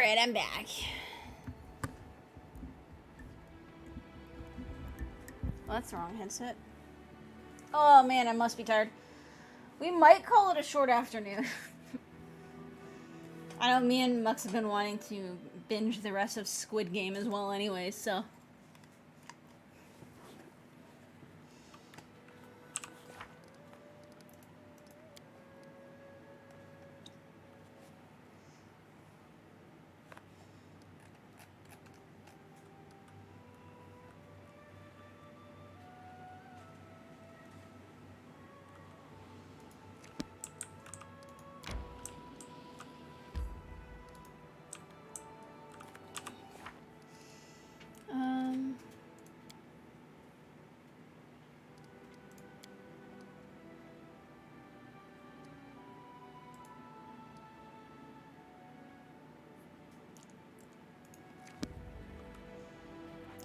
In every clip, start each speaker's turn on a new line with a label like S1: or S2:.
S1: Alright, I'm back. Oh, that's the wrong headset. Oh man, I must be tired. We might call it a short afternoon. I know me and Mux have been wanting to binge the rest of Squid Game as well anyway, so.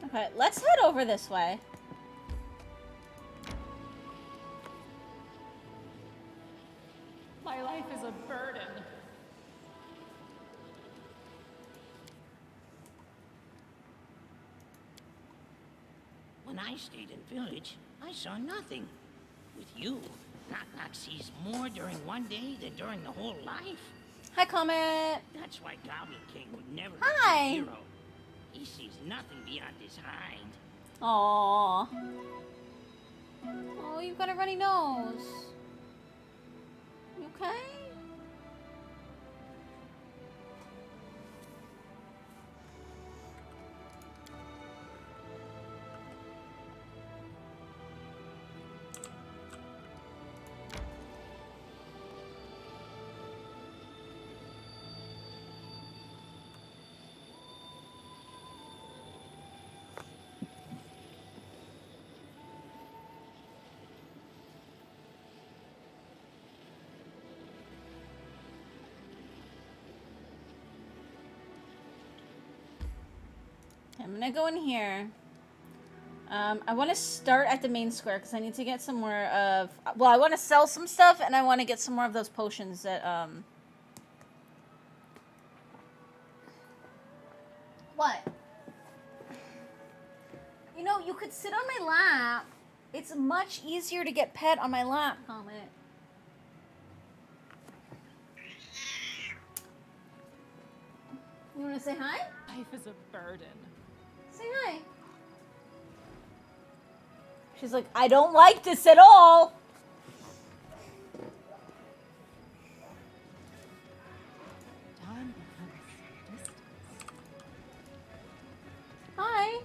S1: Okay, let's head over this way.
S2: My life is a burden.
S3: When I stayed in village, I saw nothing. With you, Knock-Knock sees more during one day than during the whole life.
S1: Hi, Comet.
S3: That's why Goblin King would never
S1: Hi.
S3: be a hero. He sees nothing beyond his hind.
S1: Aww. Oh, you've got a runny nose. You okay? I'm gonna go in here. I want to start at the main square because I need to get some more of... Well, I want to sell some stuff and I want to get some more of those potions that... What? You know, you could sit on my lap. It's much easier to get pet on my lap, Comet. You want to say hi?
S2: Life is a burden.
S1: Say hi. She's like, I don't like this at all.
S2: Time becomes distance.
S1: Hi.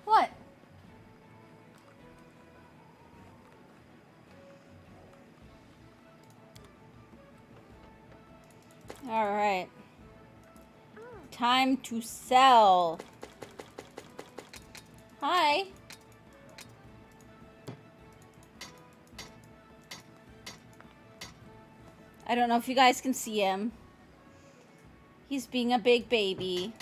S1: What? All right. Time to sell. Hi. I don't know if you guys can see him. He's being a big baby.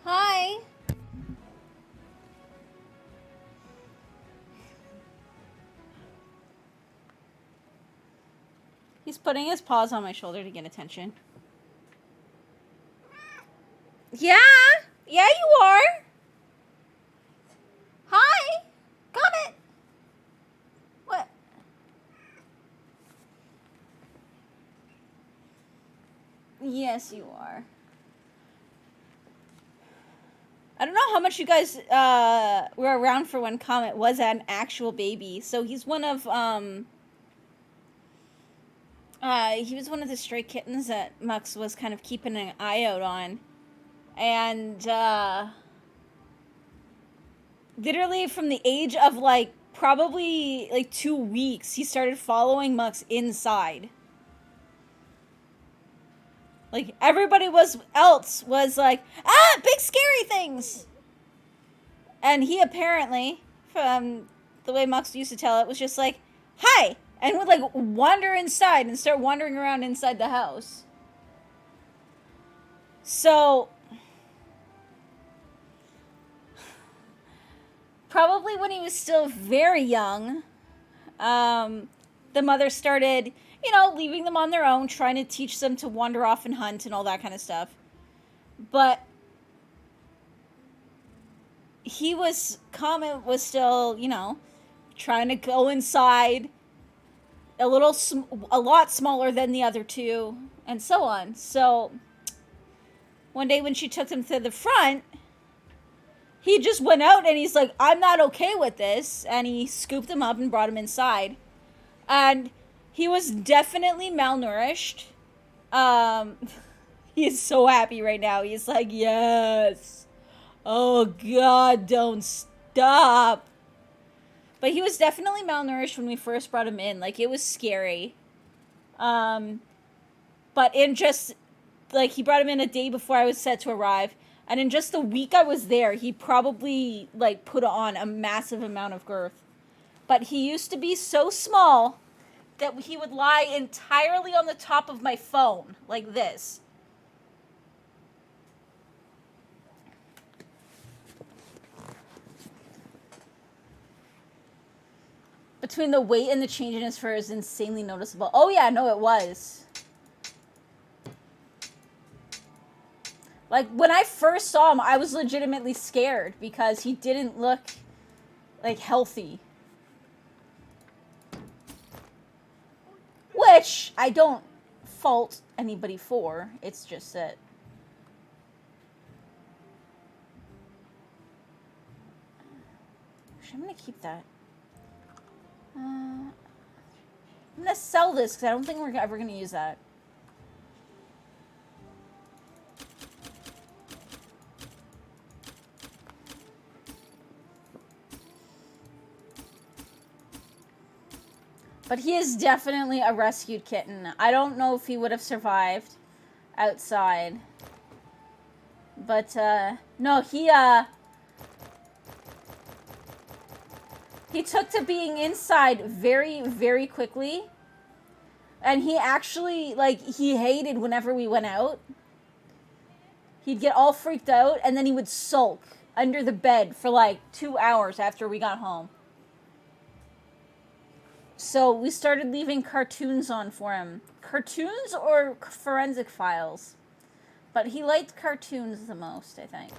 S1: Hi. He's putting his paws on my shoulder to get attention. Yeah. Yeah, you are. Hi. Comet. What? Yes, you are. I don't know how much you guys were around for when Comet was an actual baby. So he's one of he was one of the stray kittens that Mux was kind of keeping an eye out on. And literally from the age of like probably like 2 weeks, he started following Mux inside. Like everybody else was like, ah, big scary things. And he apparently, from the way Mux used to tell it, was just like, hi, and would like wander inside and start wandering around inside the house. So probably when he was still very young, the mother started, leaving them on their own, trying to teach them to wander off and hunt and all that kind of stuff. But Comet was still, trying to go inside, a lot smaller than the other two, and so on. So one day when she took them to the front, he just went out and he's like, I'm not okay with this. And he scooped him up and brought him inside. And he was definitely malnourished. He is so happy right now. He's like, yes. Oh, God, don't stop. But he was definitely malnourished when we first brought him in. Like, it was scary. But in just, like, he brought him in a day before I was set to arrive. And in just the week I was there, he probably, like, put on a massive amount of girth. But he used to be so small that he would lie entirely on the top of my phone, like this. Between the weight and the change in his fur is insanely noticeable. Oh yeah, no, it was. Like, when I first saw him, I was legitimately scared because he didn't look, like, healthy. Which I don't fault anybody for. It's just that. Actually, I'm going to keep that. I'm going to sell this because I don't think we're ever going to use that. But he is definitely a rescued kitten. I don't know if he would have survived outside. But, no, he took to being inside very, very quickly. And he actually, like, he hated whenever we went out. He'd get all freaked out, and then he would sulk under the bed for, like, 2 hours after we got home. So we started leaving cartoons on for him. Cartoons or forensic files. But he liked cartoons the most, I think.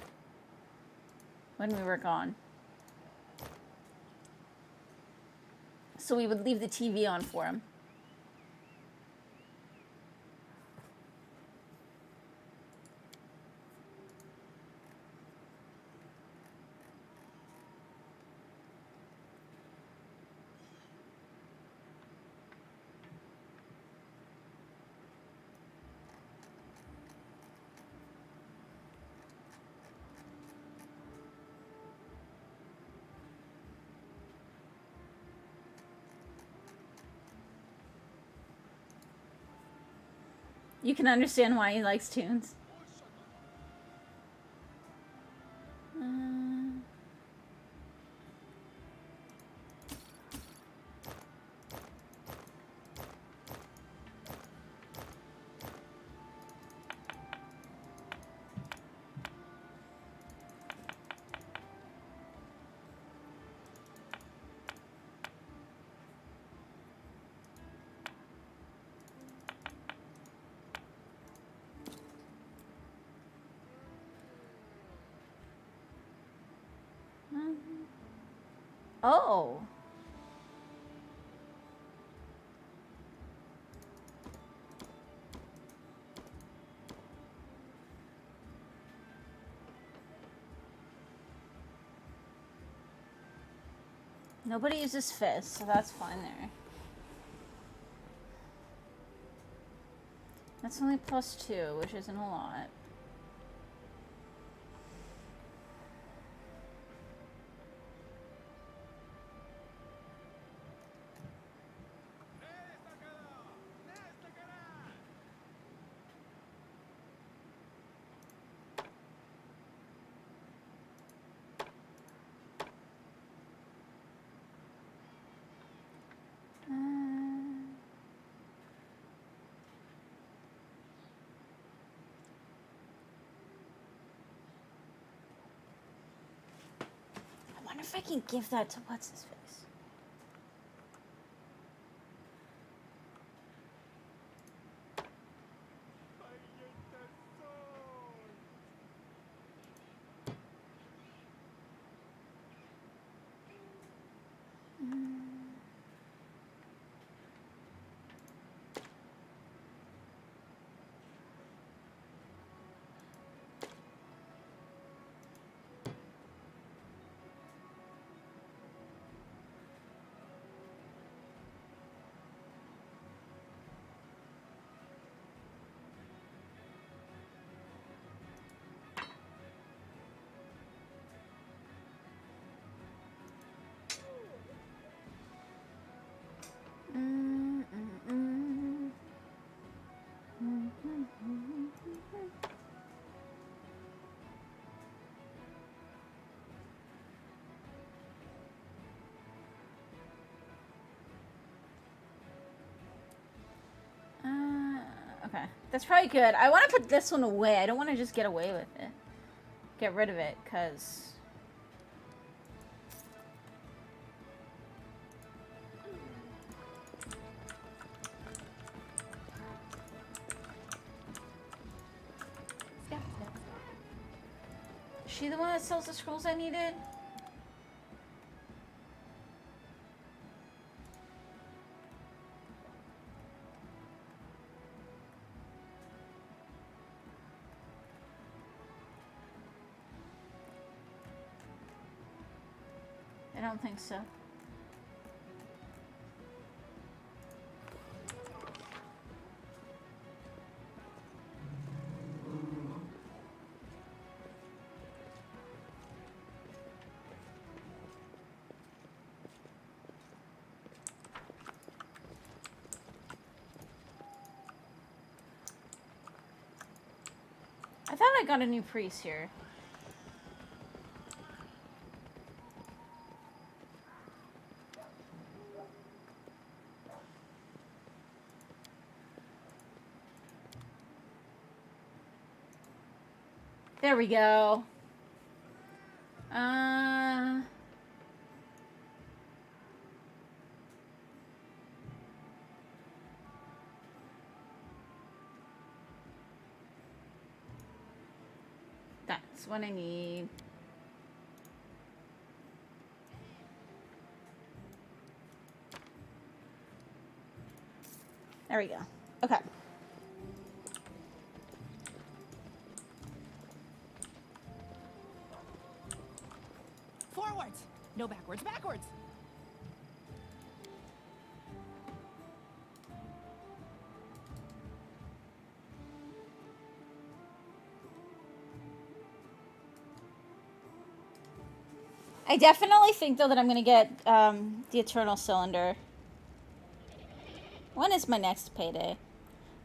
S1: When we were gone. So we would leave the TV on for him. You can understand why he likes tunes. Oh. Nobody uses fists, so that's fine there. That's only +2, which isn't a lot. I can give that to what's his face. Okay, that's probably good. I want to put this one away. I don't want to just get away with it. Get rid of it, because... Is she the one that sells the scrolls I needed? I don't think so. I thought I got a new priest here. There we go. That's what I need. There we go. Okay.
S2: Forwards! No backwards, backwards!
S1: I definitely think, though, that I'm going to get the Eternal Cylinder. When is my next payday?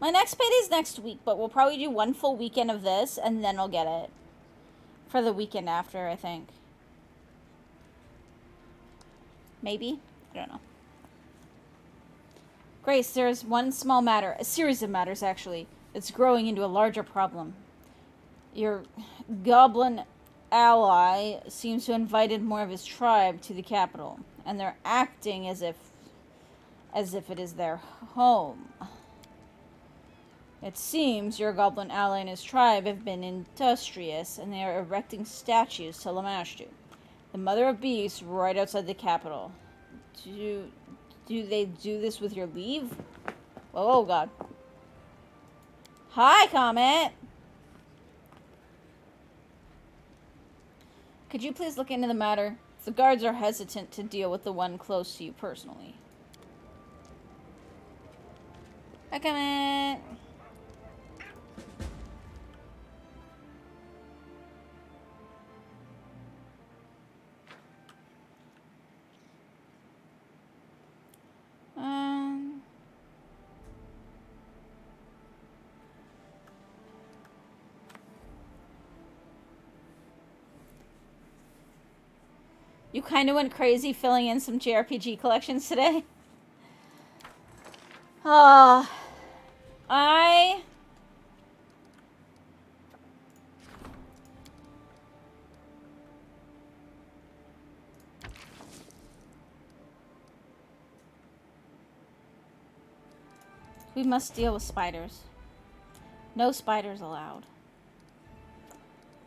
S1: My next payday is next week, but we'll probably do one full weekend of this, and then I'll get it. For the weekend after, I think. Maybe? I don't know. Grace, there's one small matter, a series of matters, actually. It's growing into a larger problem. Your goblin ally seems to have invited more of his tribe to the capital, and they're acting as if it is their home. It seems your goblin ally and his tribe have been industrious, and they are erecting statues to Lamashtu, the mother of beasts, right outside the capital. Do they do this with your leave? Oh God. Hi, Comet! Could you please look into the matter? The guards are hesitant to deal with the one close to you personally. Hi, Comet! You kind of went crazy filling in some JRPG collections today. We must deal with spiders. No spiders allowed.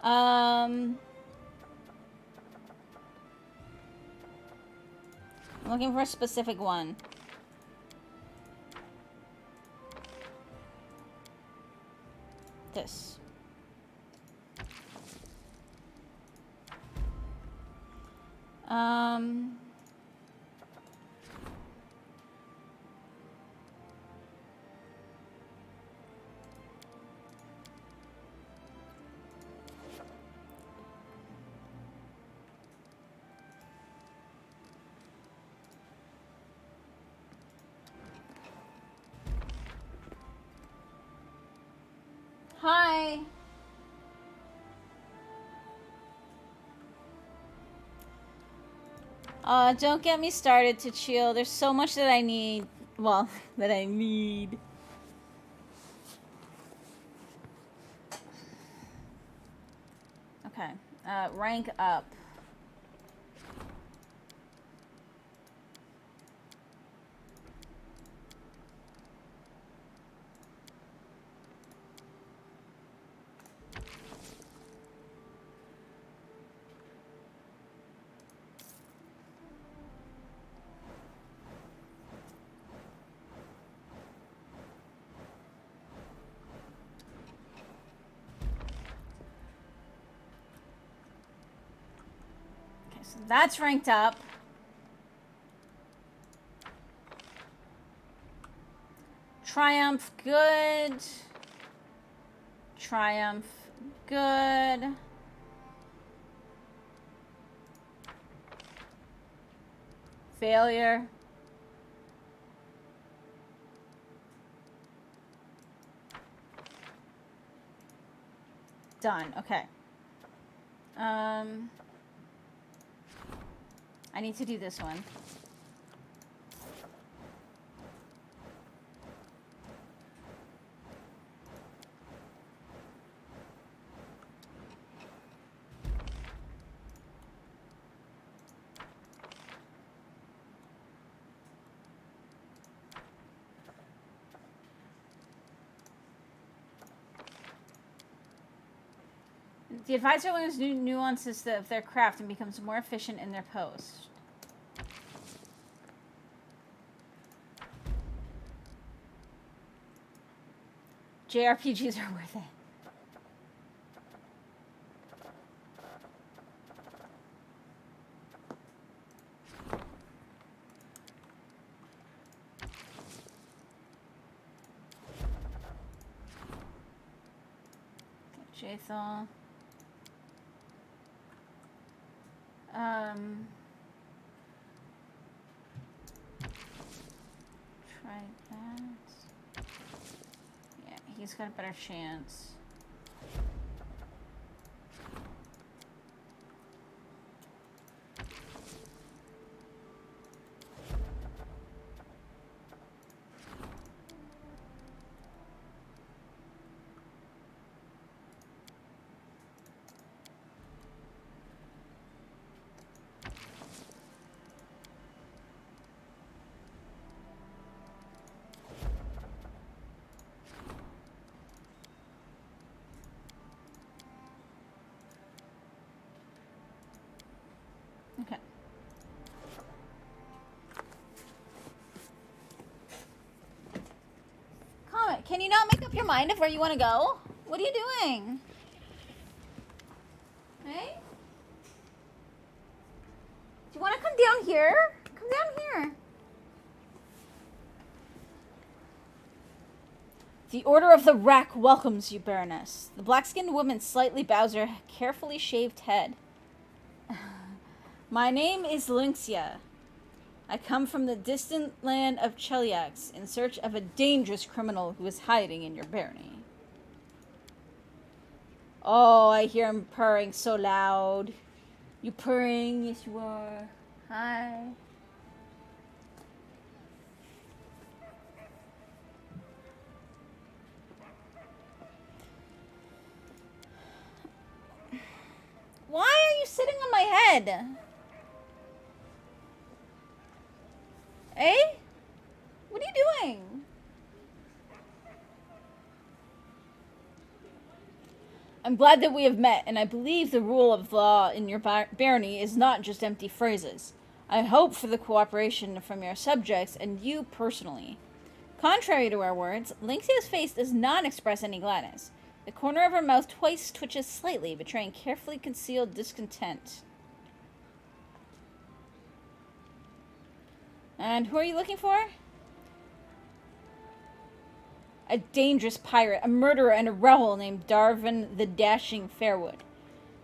S1: I'm looking for a specific one. This. Hi. Don't get me started, to chill. There's so much that I need. Well, that I need. Okay. Rank up. So that's ranked up. Triumph, good. Triumph, good. Failure. Done, okay. I need to do this one. The advisor learns new nuances of their craft and becomes more efficient in their post. JRPGs are worth it. Okay, Jathal. Try that. Yeah, he's got a better chance. Okay. Comet, can you not make up your mind of where you want to go? What are you doing? Hey? Do you want to come down here? Come down here. The Order of the Rack welcomes you, Baroness. The black-skinned woman slightly bows her carefully shaved head. My name is Lynxia. I come from the distant land of Cheliax in search of a dangerous criminal who is hiding in your barony. Oh, I hear him purring so loud. You purring? Yes, you are. Hi. Why are you sitting on my head? Eh? What are you doing? I'm glad that we have met, and I believe the rule of law in your barony is not just empty phrases. I hope for the cooperation from your subjects and you personally. Contrary to our words, Lynxia's face does not express any gladness. The corner of her mouth twice twitches slightly, betraying carefully concealed discontent. And who are you looking for? A dangerous pirate, a murderer, and a rebel named Darvin the Dashing Fairwood.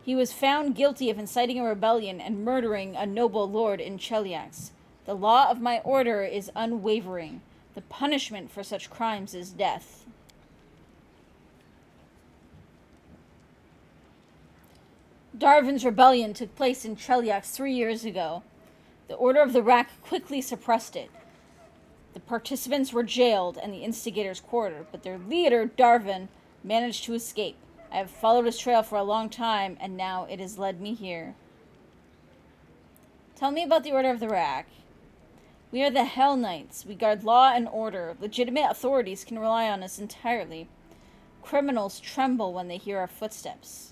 S1: He was found guilty of inciting a rebellion and murdering a noble lord in Cheliax. The law of my order is unwavering. The punishment for such crimes is death. Darvin's rebellion took place in Cheliax 3 years ago. The Order of the Rack quickly suppressed it. The participants were jailed and the instigators quartered, but their leader, Darvin, managed to escape. I have followed his trail for a long time, and now it has led me here. Tell me about the Order of the Rack. We are the Hell Knights. We guard law and order. Legitimate authorities can rely on us entirely. Criminals tremble when they hear our footsteps.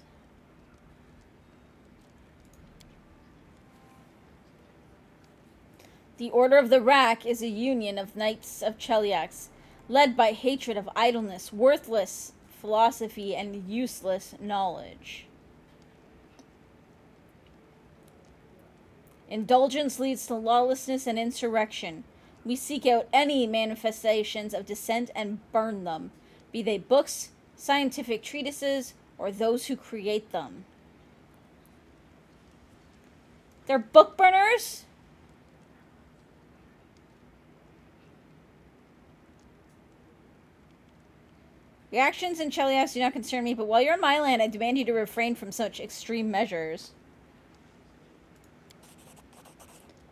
S1: The Order of the Rack is a union of Knights of Cheliax, led by hatred of idleness, worthless philosophy, and useless knowledge. Indulgence leads to lawlessness and insurrection. We seek out any manifestations of dissent and burn them, be they books, scientific treatises, or those who create them. They're book burners? The actions in Cheliax do not concern me, but while you're in my land, I demand you to refrain from such extreme measures.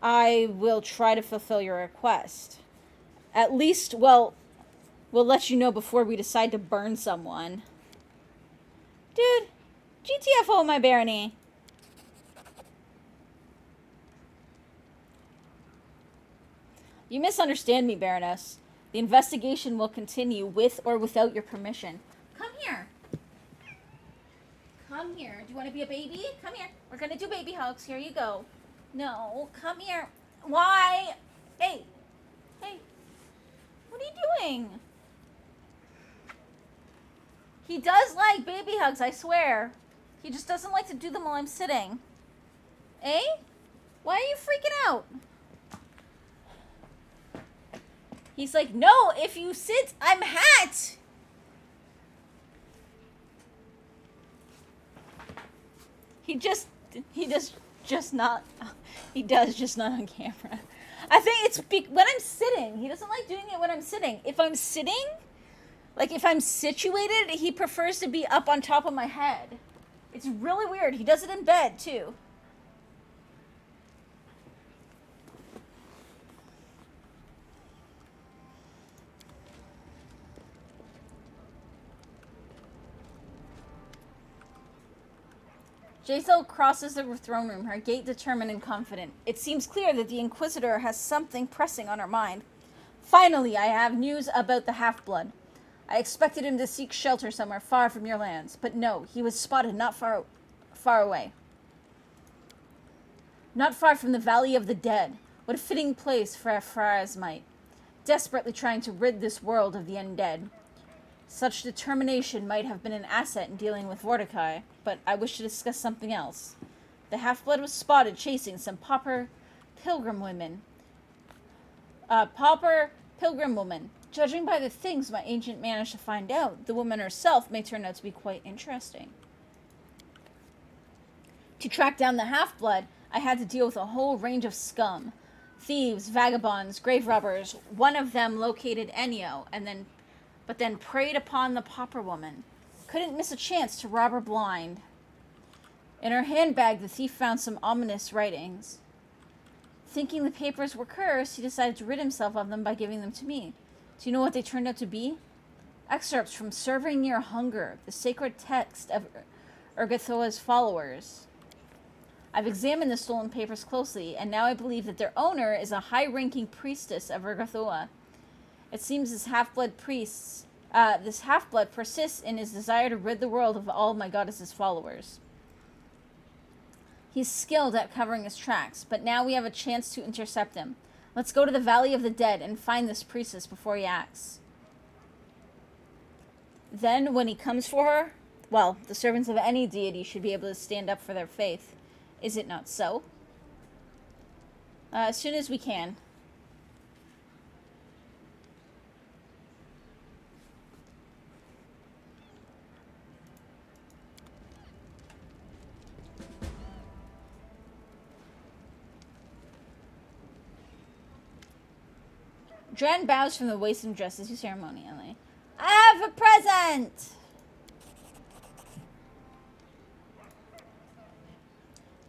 S1: I will try to fulfill your request. At least, well, we'll let you know before we decide to burn someone. Dude, GTFO my barony. You misunderstand me, Baroness. The investigation will continue with or without your permission. Come here. Come here. Do you want to be a baby? Come here. We're going to do baby hugs. Here you go. No, come here. Why? Hey. Hey. What are you doing? He does like baby hugs, I swear. He just doesn't like to do them while I'm sitting. Eh? Why are you freaking out? He's like, no, if you sit, I'm hot. He does just not on camera. I think it's when I'm sitting. He doesn't like doing it when I'm sitting. If I'm sitting, like if I'm situated, he prefers to be up on top of my head. It's really weird. He does it in bed too. Jaisal crosses the throne room, her gait determined and confident. It seems clear that the Inquisitor has something pressing on her mind. Finally, I have news about the half-blood. I expected him to seek shelter somewhere far from your lands, but no, he was spotted not far away. Not far from the Valley of the Dead. What a fitting place for a Pharasmite, desperately trying to rid this world of the undead. Such determination might have been an asset in dealing with Mordecai, but I wish to discuss something else. The half-blood was spotted chasing some pauper pilgrim woman. Judging by the things my agent managed to find out, the woman herself may turn out to be quite interesting. To track down the half-blood, I had to deal with a whole range of scum. Thieves, vagabonds, grave robbers. One of them located Ennio, but then preyed upon the pauper woman. Couldn't miss a chance to rob her blind. In her handbag, the thief found some ominous writings. Thinking the papers were cursed, he decided to rid himself of them by giving them to me. Do you know what they turned out to be? Excerpts from Serving Your Hunger, the sacred text of Urgathoa's followers. I've examined the stolen papers closely, and now I believe that their owner is a high-ranking priestess of Urgathoa. It seems his half-blood priests This half-blood persists in his desire to rid the world of all my goddess's followers. He's skilled at covering his tracks, but now we have a chance to intercept him. Let's go to the Valley of the Dead and find this priestess before he acts. Then, when he comes for her, well, the servants of any deity should be able to stand up for their faith. Is it not so? As soon as we can. Dren bows from the waist and dresses you ceremonially. I have a present!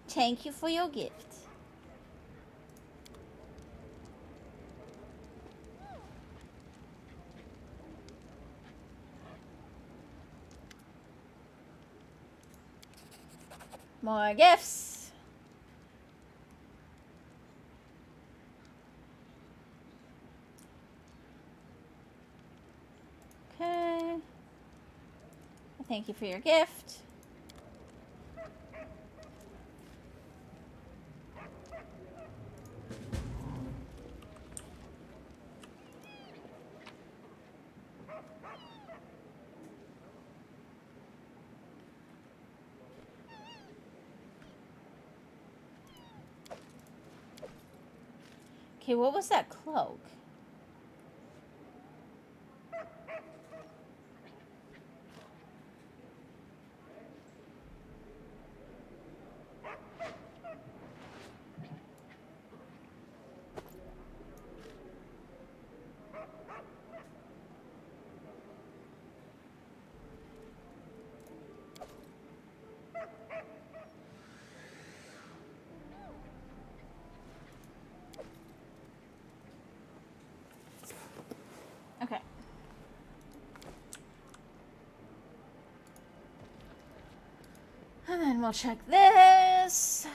S1: Thank you for your gift. More gifts. Okay. Thank you for your gift. Okay, what was that cloak? Okay. And then we'll check this.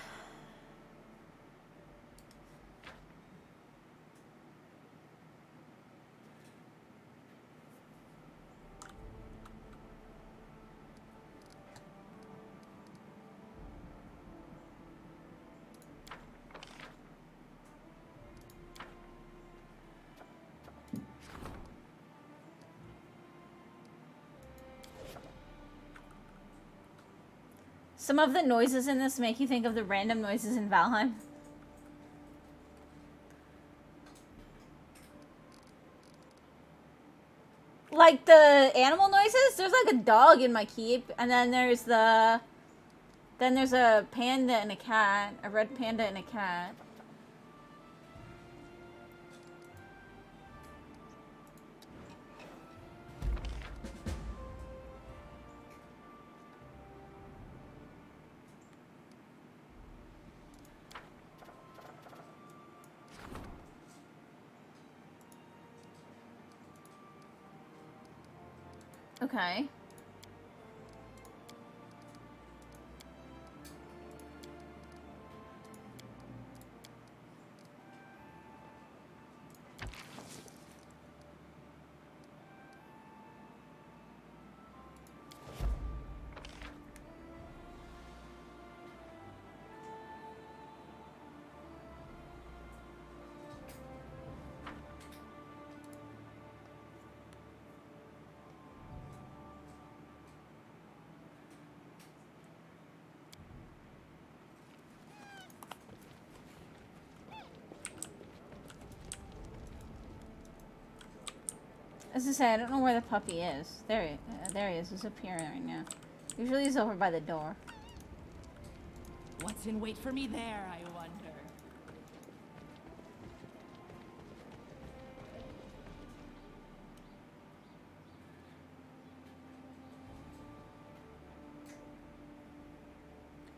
S1: Some of the noises in this make you think of the random noises in Valheim. Like the animal noises? There's like a dog in my keep, and then there's a panda and a cat, a red panda and a cat. Okay. As I say, I don't know where the puppy is. There he is. He's up here right now. Usually he's over by the door.
S2: What's in wait for me there, I wonder?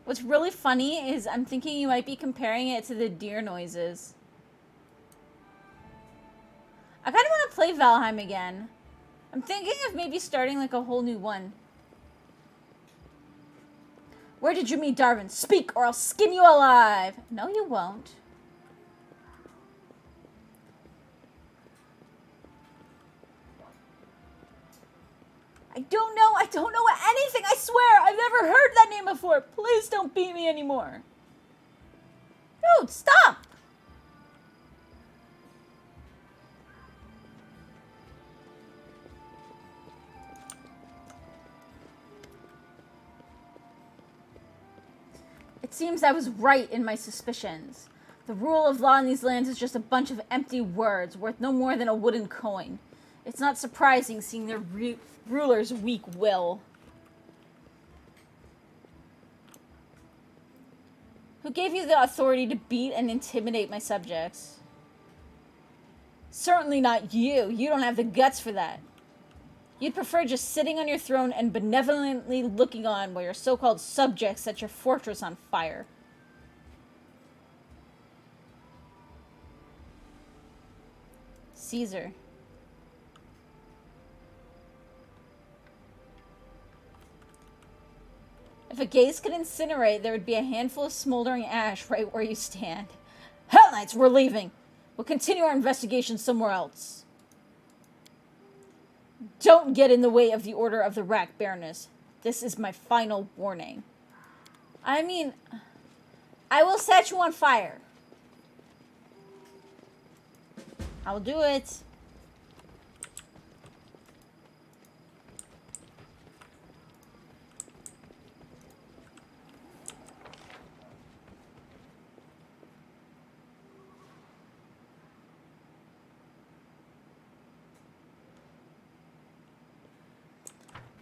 S1: What's really funny is I'm thinking you might be comparing it to the deer noises. I kind of want to play Valheim again. I'm thinking of maybe starting like a whole new one. Where did you meet Darwin? Speak or I'll skin you alive. No, you won't. I don't know. I don't know anything. I swear. I've never heard that name before. Please don't beat me anymore. No, stop. It seems I was right in my suspicions. The rule of law in these lands is just a bunch of empty words, worth no more than a wooden coin. It's not surprising seeing their ruler's weak will. Who gave you the authority to beat and intimidate my subjects? Certainly not you. You don't have the guts for that. You'd prefer just sitting on your throne and benevolently looking on while your so-called subjects set your fortress on fire. Caesar. If a gaze could incinerate, there would be a handful of smoldering ash right where you stand. Hell Knights, we're leaving. We'll continue our investigation somewhere else. Don't get in the way of the order of the Rack Baroness. This is my final warning. I mean, I will set you on fire. I will do it.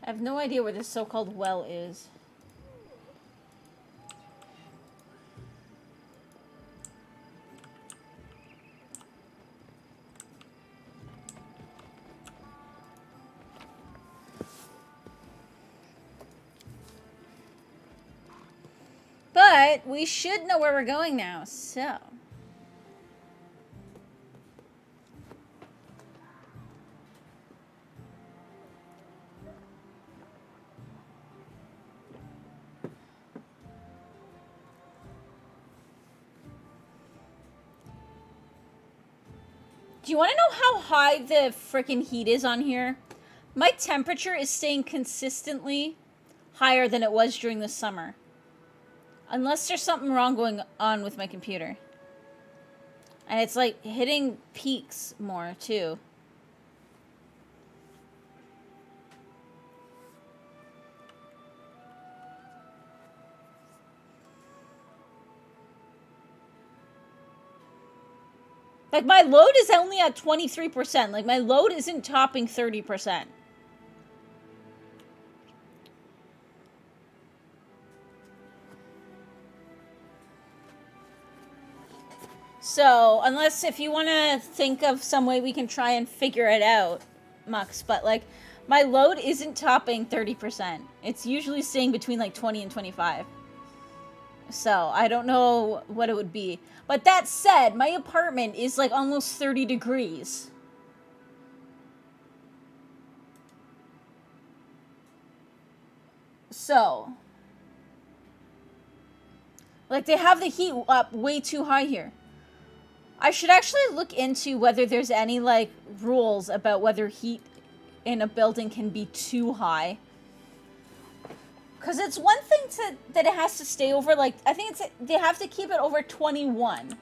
S1: I have no idea where this so-called well is. But we should know where we're going now, so... Do you want to know how high the frickin' heat is on here? My temperature is staying consistently higher than it was during the summer. Unless there's something wrong going on with my computer. And it's like hitting peaks more too. Like, my load is only at 23%. Like, my load isn't topping 30%. So, unless if you want to think of some way we can try and figure it out, Mux, but, like, my load isn't topping 30%. It's usually staying between, like, 20 and 25. So, I don't know what it would be. But that said, my apartment is like almost 30 degrees. So, like, they have the heat up way too high here. I should actually look into whether there's any, like, rules about whether heat in a building can be too high. Because it's one thing that it has to stay over, like, I think they have to keep it over 21.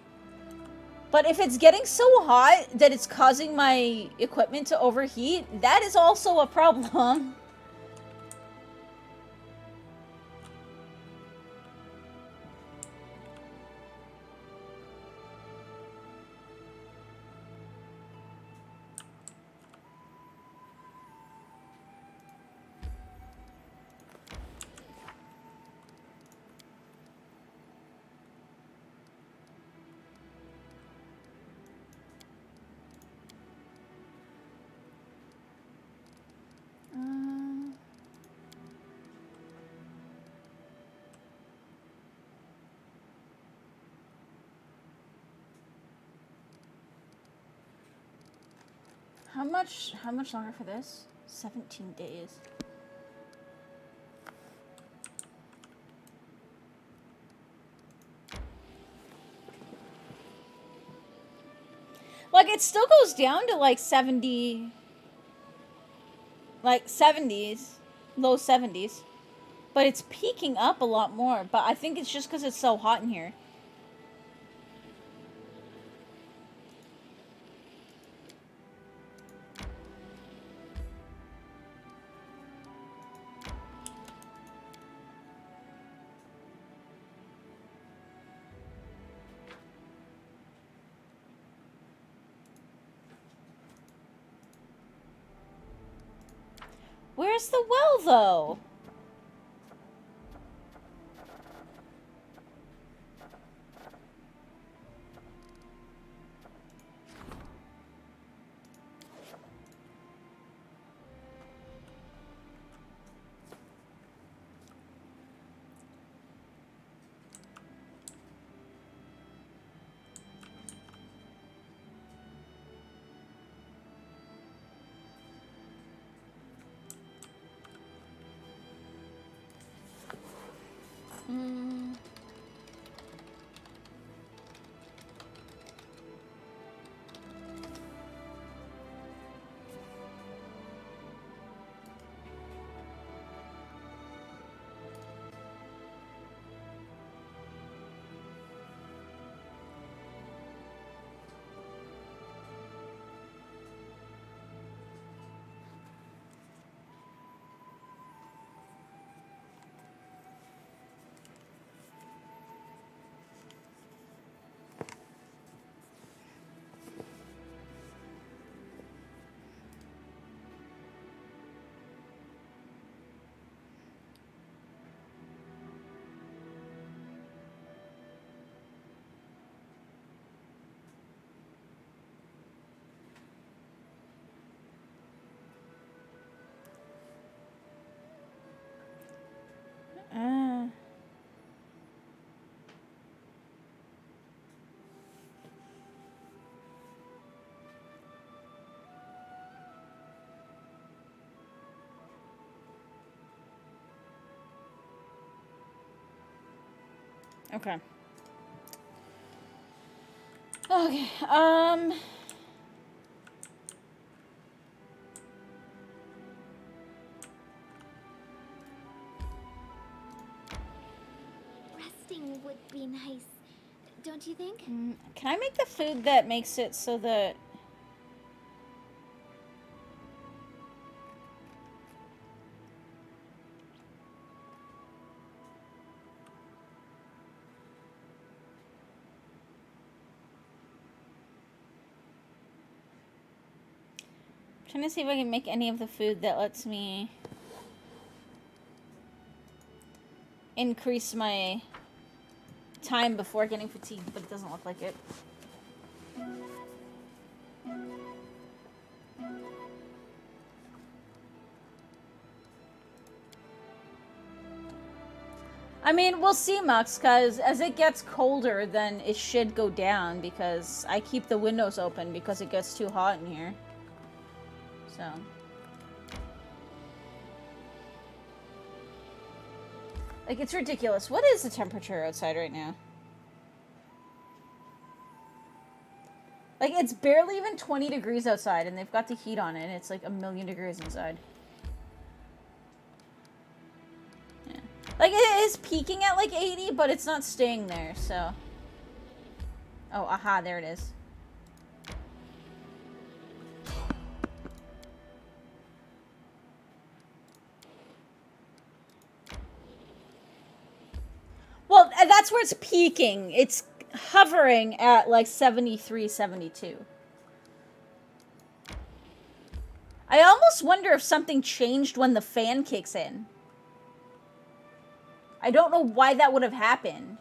S1: But if it's getting so hot that it's causing my equipment to overheat, that is also a problem. How much longer for this? 17 days. Like, it still goes down to, like, 70... Like 70s, low 70s. But it's peaking up a lot more. But I think it's just because it's so hot in here. Where's the well, though? Okay. Okay,
S4: Resting would be nice, don't you think?
S1: can I make the food that makes it so that... I'm trying to see if I can make any of the food that lets me increase my time before getting fatigued, but it doesn't look like it. I mean, we'll see, Mux, because as it gets colder, then it should go down, because I keep the windows open because it gets too hot in here. So... like, it's ridiculous. What is the temperature outside right now? Like, it's barely even 20 degrees outside, and they've got the heat on it, and it's like 1,000,000 degrees inside. Yeah. Like, it is peaking at like 80, but it's not staying there, so... oh, aha, there it is. Well, that's where it's peaking. It's hovering at like 73, 72. I almost wonder if something changed when the fan kicks in. I don't know why that would have happened.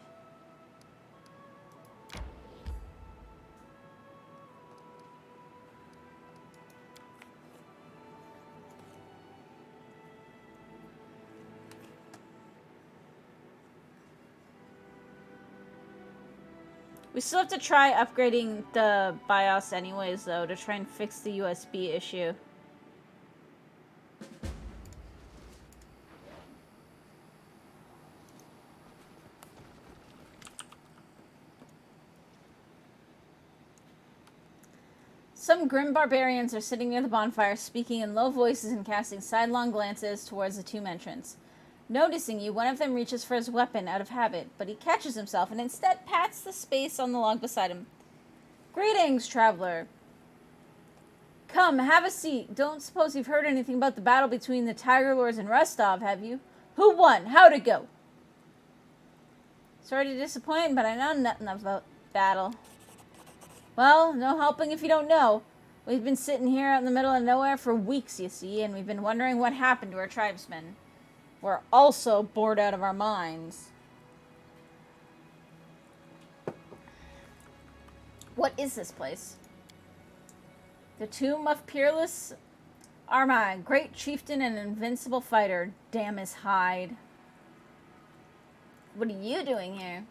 S1: We still have to try upgrading the BIOS anyways, though, to try and fix the USB issue. Some grim barbarians are sitting near the bonfire, speaking in low voices and casting sidelong glances towards the tomb entrance. Noticing you, one of them reaches for his weapon out of habit, but he catches himself and instead pats the space on the log beside him. Greetings, traveler. Come, have a seat. Don't suppose you've heard anything about the battle between the Tiger Lords and Rostov, have you? Who won? How'd it go? Sorry to disappoint, but I know nothing about battle. Well, no helping if you don't know. We've been sitting here out in the middle of nowhere for weeks, you see, and we've been wondering what happened to our tribesmen. We're also bored out of our minds. What is this place? The Tomb of Peerless Armagh, great chieftain and invincible fighter. Damn his hide. What are you doing here?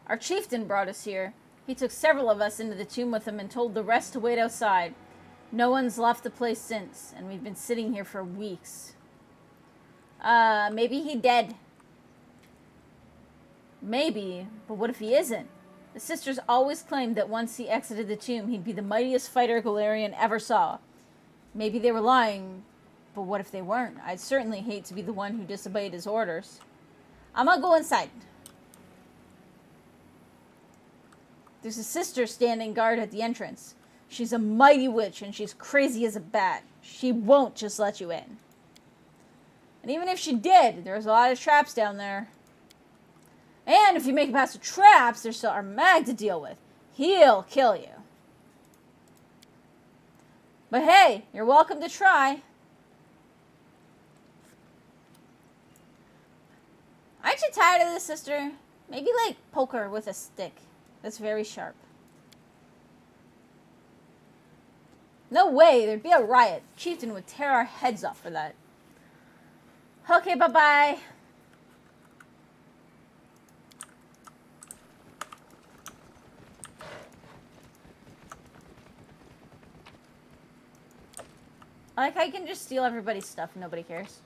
S1: Our chieftain brought us here. He took several of us into the tomb with him and told the rest to wait outside. No one's left the place since, and we've been sitting here for weeks. Maybe he dead. Maybe, but what if he isn't? The sisters always claimed that once he exited the tomb, he'd be the mightiest fighter Galarian ever saw. Maybe they were lying, but what if they weren't? I'd certainly hate to be the one who disobeyed his orders. I'm gonna go inside. There's a sister standing guard at the entrance. She's a mighty witch, and she's crazy as a bat. She won't just let you in. And even if she did, there's a lot of traps down there. And if you make it past the traps, there's still our mag to deal with. He'll kill you. But hey, you're welcome to try. Aren't you tired of this, sister? Maybe like poke her with a stick that's very sharp. No way, there'd be a riot. Chieftain would tear our heads off for that. Okay, bye-bye. I like how you can just steal everybody's stuff and nobody cares.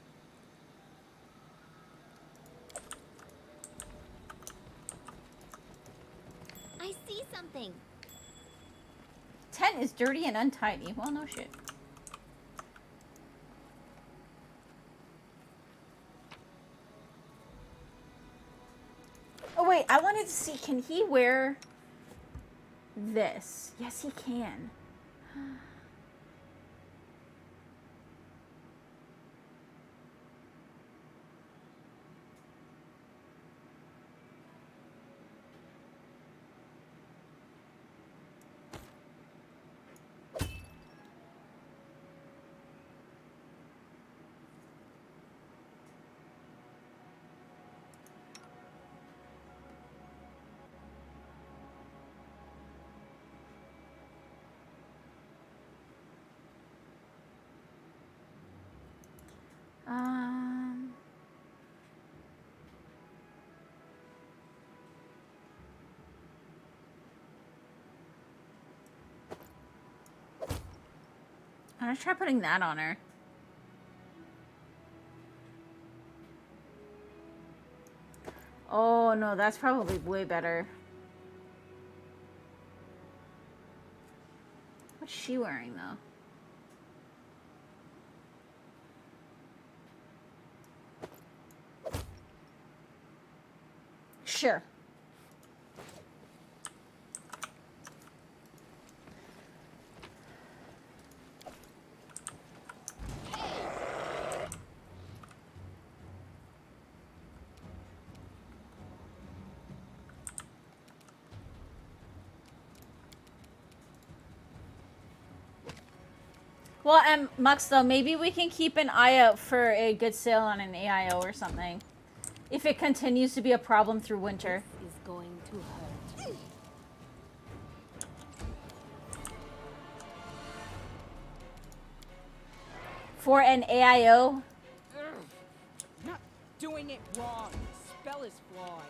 S4: I see something.
S1: Tent is dirty and untidy. Well, no shit. Oh, wait. I wanted to see, can he wear this? Yes, he can. I'm gonna try putting that on her. Oh no, that's probably way better. What's she wearing though? Sure. Well, Mux, though, maybe we can keep an eye out for a good sale on an AIO or something. If it continues to be a problem through winter.
S2: This is going to hurt.
S1: For an AIO?
S2: Not doing it wrong. The spell is flawed.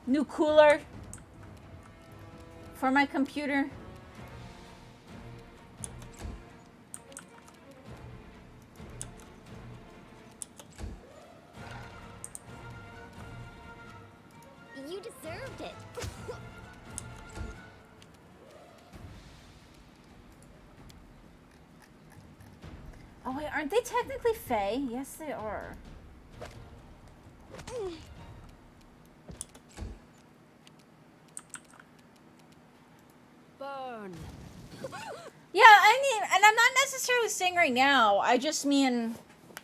S1: New cooler for my computer. Oh wait, aren't they technically Fae? Yes, they are.
S2: Burn.
S1: Yeah, I mean, and I'm not necessarily saying right now. I just mean,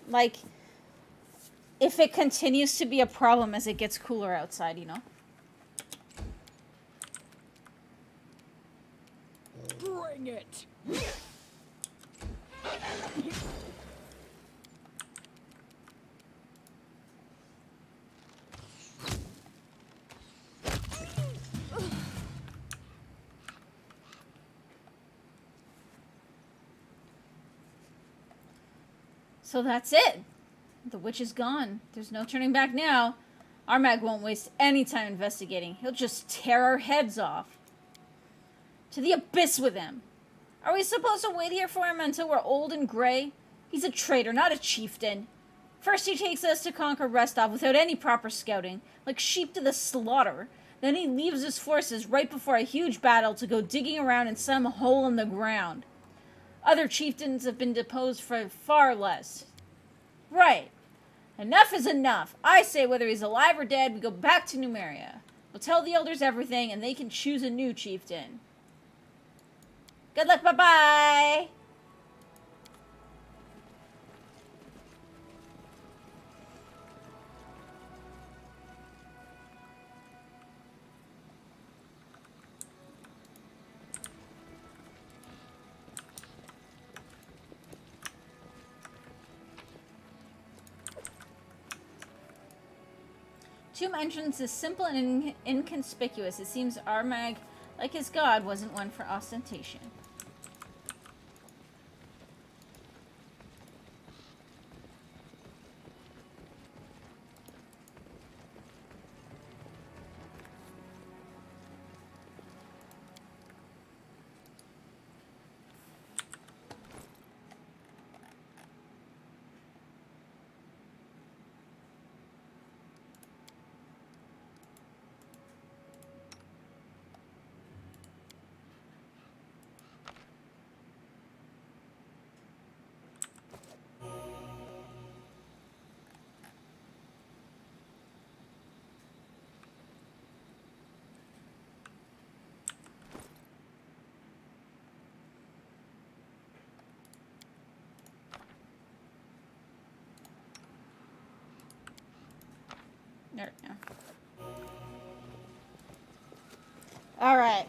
S1: like, if it continues to be a problem as it gets cooler outside, you know?
S2: Bring it.
S1: So that's it. The witch is gone. There's no turning back now. Armag won't waste any time investigating. He'll just tear our heads off. To the abyss with him. Are we supposed to wait here for him until we're old and gray? He's a traitor, not a chieftain. First he takes us to conquer Restov without any proper scouting, like sheep to the slaughter. Then he leaves his forces right before a huge battle to go digging around in some hole in the ground. Other chieftains have been deposed for far less. Right. Enough is enough. I say whether he's alive or dead, we go back to Numeria. We'll tell the elders everything, and they can choose a new chieftain. Good luck, bye-bye! Tomb entrance is simple and inconspicuous. It seems Armag, like his god, wasn't one for ostentation. There we go. Alright.